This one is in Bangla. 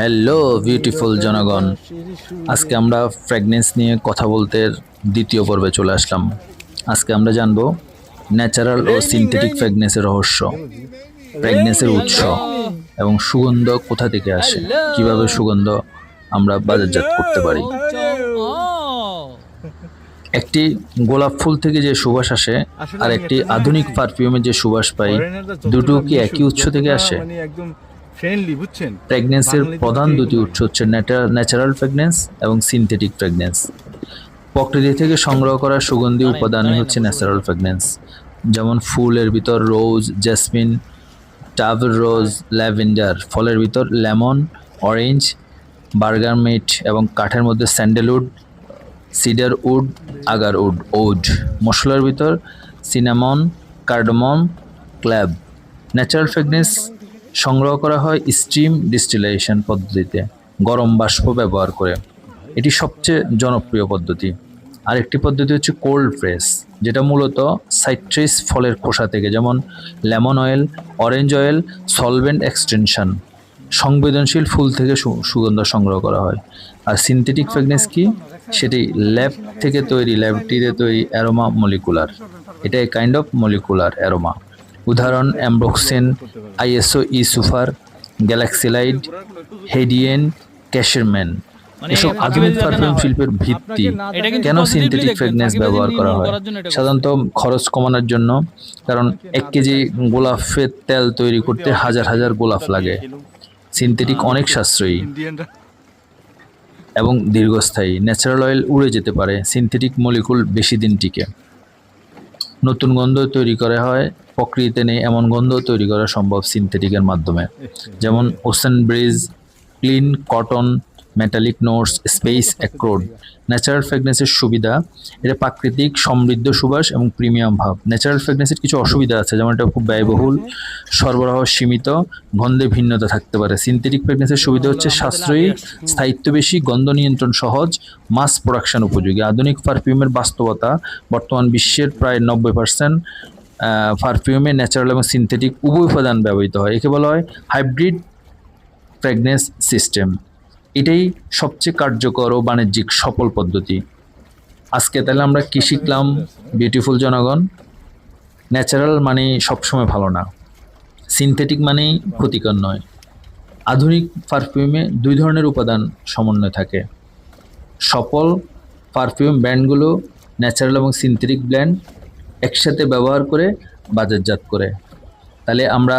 হ্যালো বিউটিফুল জনগণ, আজকে আমরা ফ্র্যাগনেন্স নিয়ে কথা বলতে দ্বিতীয় পর্বে চলে আসলাম। আজকে আমরা জানব ন্যাচারাল ও সিনথেটিক ফ্র্যাগনেন্সের রহস্য, ফ্র্যাগনেন্সের উৎস এবং সুগন্ধ কোথা থেকে আসে, কিভাবে সুগন্ধ আমরা বাজারজাত করতে পারি। একটি গোলাপ ফুল থেকে যে সুবাস আসে আর একটি আধুনিক পারফিউমে যে সুবাস পাই, দুটো কি একই উৎস থেকে আসে? ফ্র্যাগনেন্সের প্রধান দুটি উৎস হচ্ছে ন্যাচারাল ফ্র্যাগনেন্স এবং সিনথেটিক ফ্র্যাগনেন্স। প্রকৃতি থেকে সংগ্রহ করা সুগন্ধি উপাদানই হচ্ছে ন্যাচারাল ফ্র্যাগনেন্স, যেমন ফুলের ভিতর rose, jasmine, tuberose, lavender, ফলের ভিতর লেমন, অরেঞ্জ, বার্গারমেট এবং কাঠের মধ্যে sandalwood, cedarwood, agarwood, oud, মশলার ভিতর cinnamon, cardamom, clove. Natural fragrance সংগ্রহ করা হয় স্টিম ডিস্টিলেশন পদ্ধতিতে, গরম বাষ্প ব্যবহার করে। এটি সবচেয়ে জনপ্রিয় পদ্ধতি। আরেকটি পদ্ধতি হচ্ছে কোল্ড প্রেস, যেটা মূলত সাইট্রাস ফলের খোসা থেকে, যেমন lemon oil, orange oil, solvent extension, সংবেদনশীল ফুল থেকে সুগন্ধ সংগ্রহ করা হয়। আর সিনথেটিক ফ্র্যাগনেন্স কি? সেটি ল্যাবটিতে তৈরি অ্যারোমা মলিকুলার। এটা কাইন্ড অফ মলিকুলার অ্যারোমা। উদাহরণ অ্যাম্ব্রোক্সিন, আইএসও ই সুফার, গ্যালাক্সিলাইড, হেডিয়েন, ক্যাশেরম্যান। এসব আধুনিক পারফিউম শিল্পের ভিত্তি। কেন সিনথেটিক ফ্র্যাগনেন্স ব্যবহার করা হয়? সাধারণত খরচ কমানোর জন্য, কারণ 1 কেজি গোলাপের তেল তৈরি করতে হাজার হাজার গোলাপ লাগে। সিনথেটিক অনেক সাশ্রয়ী এবং দীর্ঘস্থায়ী। ন্যাচারাল অয়েল উড়ে যেতে পারে, সিনথেটিক মলিকুল বেশি দিন টিকে। নতুন গন্ধ তৈরি করা হয়, প্রকৃতিতে নেই এমন গন্ধ তৈরি করা সম্ভব সিনথেটিকের মাধ্যমে, যেমন ocean breeze, clean cotton, metallic notes, space accord. Natural ফ্র্যাগনেন্সের সুবিধা: এটা প্রাকৃতিক, সমৃদ্ধ সুবাস এবং প্রিমিয়াম ভাব। ন্যাচারাল ফ্র্যাগনেন্সের কিছু অসুবিধা আছে, যেমন এটা খুব ব্যয়বহুল, সরবরাহ সীমিত, গন্ধে ভিন্নতা থাকতে পারে। সিনথেটিক ফ্র্যাগনেন্সের সুবিধা হচ্ছে সাশ্রয়ী, স্থায়িত্ব বেশি, গন্ধ নিয়ন্ত্রণ সহজ, মাস প্রোডাকশন উপযোগী। আধুনিক পারফিউমের বাস্তবতা: বর্তমান বিশ্বের প্রায় 90% পারফিউমে ন্যাচারাল এবং সিনথেটিক উভয় উপাদান ব্যবহৃত হয়। একে বলা হয় হাইব্রিড ফ্র্যাগনেন্স সিস্টেম। এটাই সবচেয়ে কার্যকর ও বাণিজ্যিক সফল পদ্ধতি। আজকে তাহলে আমরা কি শিখলাম বিউটিফুল জনগণ? ন্যাচারাল মানেই সবসময় ভালো না, সিনথেটিক মানেই ক্ষতিকর নয়। আধুনিক পারফিউমে 2 ধরনের উপাদান সমন্বয় থাকে। সফল পারফিউম ব্র্যান্ডগুলো ন্যাচারাল এবং সিনথেটিক ব্ল্যান্ড একসাথে ব্যবহার করে বাজারজাত করে। তাহলে আমরা